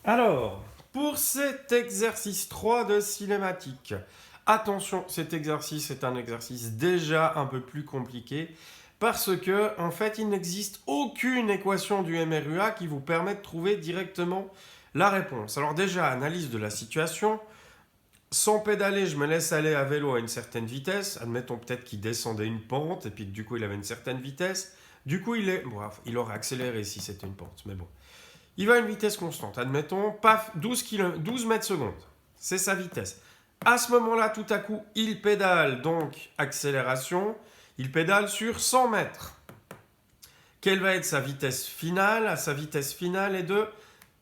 Alors, pour cet exercice 3 de cinématique, attention, cet exercice est un exercice déjà un peu plus compliqué parce que, en fait, il n'existe aucune équation du MRUA qui vous permet de trouver directement la réponse. Alors déjà, analyse de la situation. Sans pédaler, je me laisse aller à vélo à une certaine vitesse. Admettons peut-être qu'il descendait une pente et puis que du coup il avait une certaine vitesse. Du coup, il aurait accéléré si c'était une pente, mais bon. Il va à une vitesse constante. Admettons, paf, 12 mètres secondes. C'est sa vitesse. À ce moment-là, tout à coup, il pédale, donc accélération. Il pédale sur 100 mètres. Quelle va être sa vitesse finale? Sa vitesse finale est de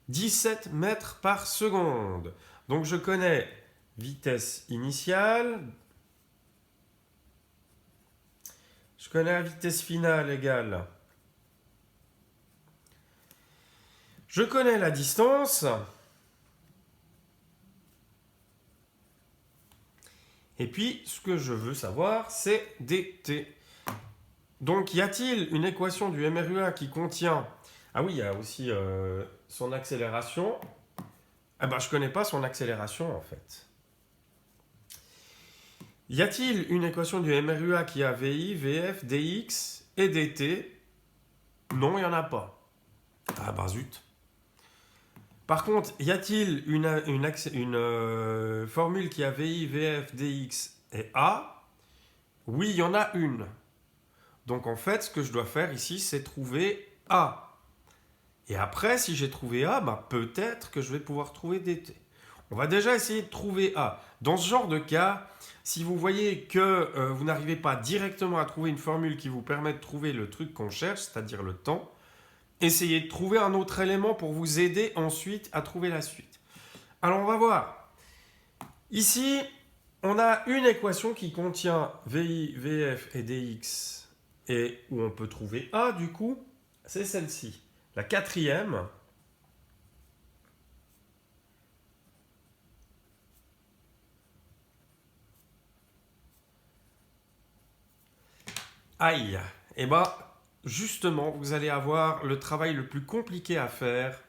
17 mètres par seconde. Donc je connais vitesse initiale. Je connais la vitesse finale égale. Je connais la distance. Et puis, ce que je veux savoir, c'est dt. Donc, y a-t-il une équation du MRUA qui contient... Ah oui, il y a aussi son accélération. Ah ben, je ne connais pas son accélération, en fait. Y a-t-il une équation du MRUA qui a VI, VF, DX et DT? Non, il n'y en a pas. Ah ben zut. Par contre, y a-t-il une formule qui a VI, VF, DX et A? Oui, il y en a une. Donc en fait, ce que je dois faire ici, c'est trouver A. Et après, si j'ai trouvé A, bah, peut-être que je vais pouvoir trouver DT. On va déjà essayer de trouver A. Dans ce genre de cas, si vous voyez que vous n'arrivez pas directement à trouver une formule qui vous permet de trouver le truc qu'on cherche, c'est-à-dire le temps, essayez de trouver un autre élément pour vous aider ensuite à trouver la suite. Alors on va voir. Ici, on a une équation qui contient VI, VF et DX et où on peut trouver A du coup, c'est celle-ci. La quatrième. Aïe. Et bah, justement, vous allez avoir le travail le plus compliqué à faire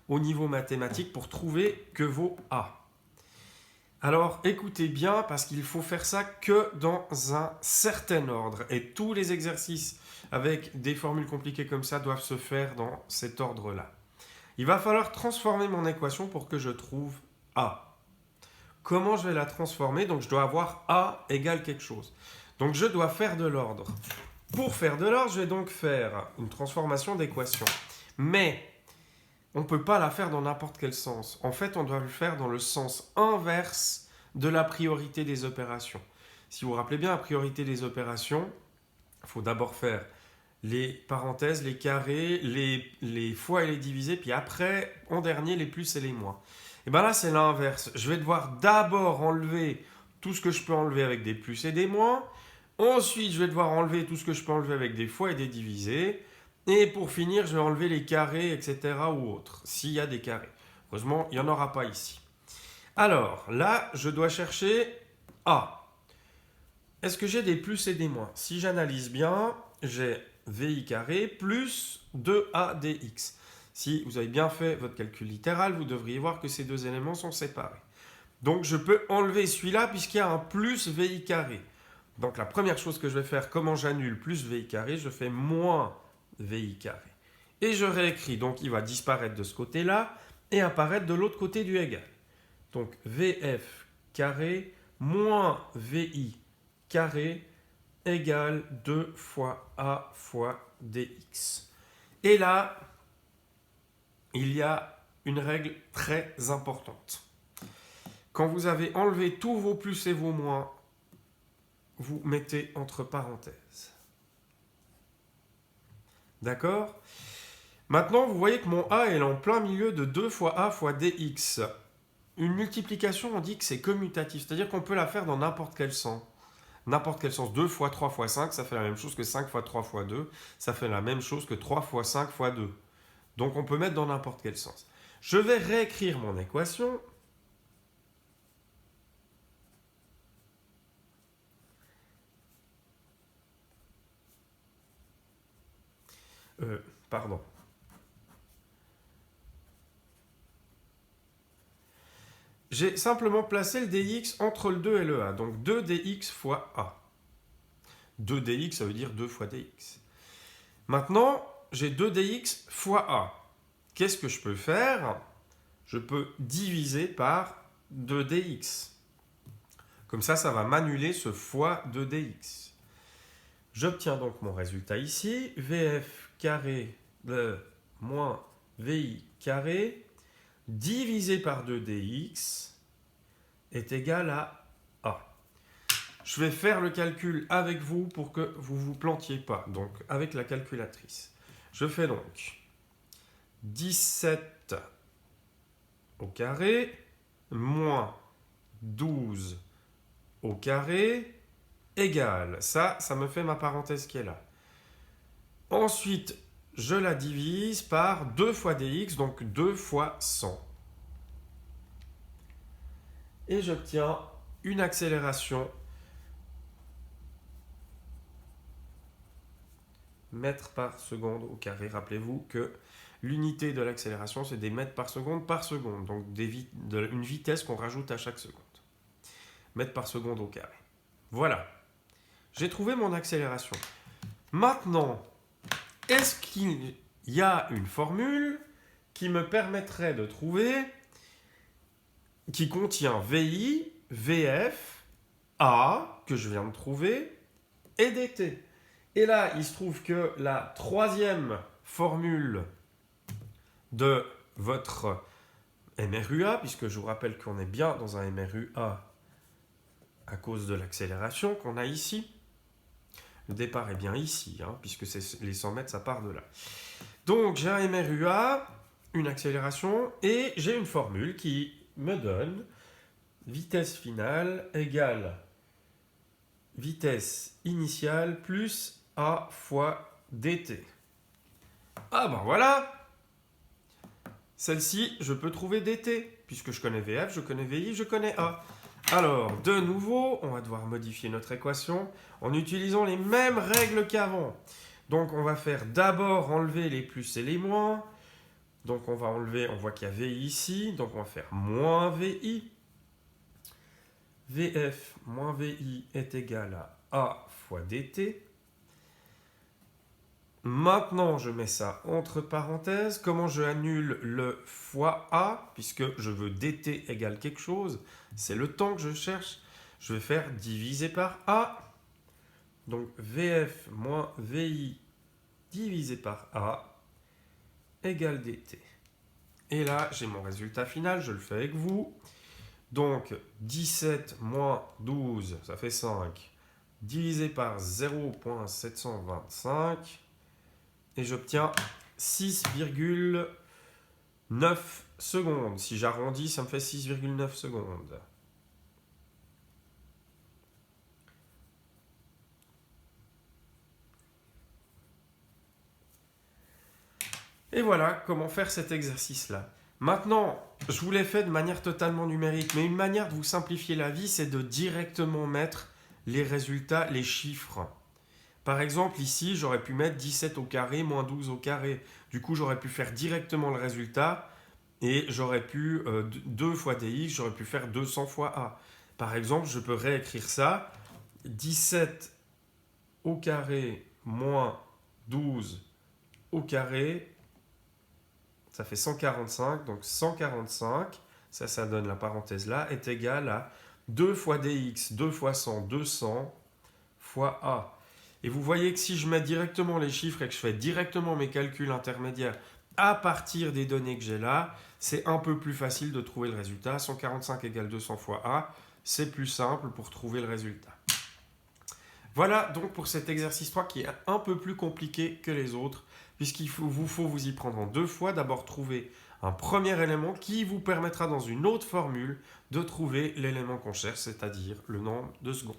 au niveau mathématique pour trouver que vaut A. Alors écoutez bien parce qu'il faut faire ça que dans un certain ordre et tous les exercices avec des formules compliquées comme ça doivent se faire dans cet ordre-là. Il va falloir transformer mon équation pour que je trouve A. Comment je vais la transformer? Donc je dois avoir A égale quelque chose. Donc je dois faire de l'ordre. Pour faire de l'ordre, je vais donc faire une transformation d'équation. Mais on ne peut pas la faire dans n'importe quel sens. En fait, on doit le faire dans le sens inverse de la priorité des opérations. Si vous vous rappelez bien, la priorité des opérations, il faut d'abord faire les parenthèses, les carrés, les fois et les divisés, puis après, en dernier, les plus et les moins. Et bien là, c'est l'inverse. Je vais devoir d'abord enlever tout ce que je peux enlever avec des plus et des moins. Ensuite, je vais devoir enlever tout ce que je peux enlever avec des fois et des divisés. Et pour finir, je vais enlever les carrés, etc. ou autres, s'il y a des carrés. Heureusement, il n'y en aura pas ici. Alors, là, je dois chercher A. Est-ce que j'ai des plus et des moins? Si j'analyse bien, j'ai VI carré plus 2ADX. Si vous avez bien fait votre calcul littéral, vous devriez voir que ces deux éléments sont séparés. Donc je peux enlever celui-là puisqu'il y a un plus VI carré. Donc la première chose que je vais faire, comment j'annule plus VI carré? Je fais moins VI carré. Et je réécris, donc il va disparaître de ce côté-là et apparaître de l'autre côté du égal. Donc VF carré moins VI carré égale 2 fois A fois DX. Et là, il y a une règle très importante. Quand vous avez enlevé tous vos plus et vos moins, vous mettez entre parenthèses. D'accord? Maintenant, vous voyez que mon A est en plein milieu de 2 fois A fois DX. Une multiplication, on dit que c'est commutatif, c'est-à-dire qu'on peut la faire dans n'importe quel sens. N'importe quel sens. 2 fois 3 fois 5, ça fait la même chose que 5 fois 3 fois 2. Ça fait la même chose que 3 fois 5 fois 2. Donc on peut mettre dans n'importe quel sens. Je vais réécrire mon équation. Pardon. j'ai simplement placé le dx entre le 2 et le a. Donc 2dx fois a. 2dx, ça veut dire 2 fois dx. Maintenant, j'ai 2dx fois a. Qu'est-ce que je peux faire? Je peux diviser par 2dx. Comme ça va m'annuler ce fois 2dx. J'obtiens donc mon résultat ici. Vf carré de moins vi carré divisé par 2dx est égal à a. Je vais faire le calcul avec vous pour que vous ne vous plantiez pas. Donc, avec la calculatrice. Je fais donc 17 au carré moins 12 au carré égale. Ça me fait ma parenthèse qui est là. Ensuite, je la divise par 2 fois dx, donc 2 fois 100. Et j'obtiens une accélération mètres par seconde au carré. Rappelez-vous que l'unité de l'accélération, c'est des mètres par seconde, donc une vitesse qu'on rajoute à chaque seconde. Mètres par seconde au carré. Voilà. J'ai trouvé mon accélération. Maintenant, est-ce qu'il y a une formule qui me permettrait de trouver, qui contient VI, VF, A, que je viens de trouver, et DT? Et là, il se trouve que la troisième formule de votre MRUA, puisque je vous rappelle qu'on est bien dans un MRUA à cause de l'accélération qu'on a ici. Le départ est bien ici, puisque les 100 mètres, ça part de là. Donc, j'ai un MRUA, une accélération, et j'ai une formule qui me donne vitesse finale égale vitesse initiale plus A fois dt. Ah ben voilà! Celle-ci, je peux trouver dt, puisque je connais VF, je connais VI, je connais A. Alors, de nouveau, on va devoir modifier notre équation en utilisant les mêmes règles qu'avant. Donc, on va faire d'abord enlever les plus et les moins. Donc, on va enlever, on voit qu'il y a VI ici, donc on va faire moins VI. VF moins VI est égal à A fois dt. Maintenant, je mets ça entre parenthèses. Comment je annule le fois A, puisque je veux dt égale quelque chose? C'est le temps que je cherche. Je vais faire diviser par A. Donc, VF moins VI divisé par A égale dt. Et là, j'ai mon résultat final. Je le fais avec vous. Donc, 17 moins 12, ça fait 5, divisé par 0,725. Et j'obtiens 6,9 secondes. Si j'arrondis, ça me fait 6,9 secondes. Et voilà comment faire cet exercice-là. Maintenant, je vous l'ai fait de manière totalement numérique, mais une manière de vous simplifier la vie, c'est de directement mettre les résultats, les chiffres. Par exemple, ici, j'aurais pu mettre 17 au carré moins 12 au carré. Du coup, j'aurais pu faire directement le résultat et j'aurais pu, 2 fois dx, j'aurais pu faire 200 fois a. Par exemple, je peux réécrire ça. 17 au carré moins 12 au carré, ça fait 145. Donc 145, ça donne la parenthèse là, est égal à 2 fois dx, 2 fois 100, 200 fois a. Et vous voyez que si je mets directement les chiffres et que je fais directement mes calculs intermédiaires à partir des données que j'ai là, c'est un peu plus facile de trouver le résultat. 145 égale 200 fois A, c'est plus simple pour trouver le résultat. Voilà donc pour cet exercice 3 qui est un peu plus compliqué que les autres, puisqu'il faut vous y prendre en deux fois. D'abord trouver un premier élément qui vous permettra dans une autre formule de trouver l'élément qu'on cherche, c'est-à-dire le nombre de secondes.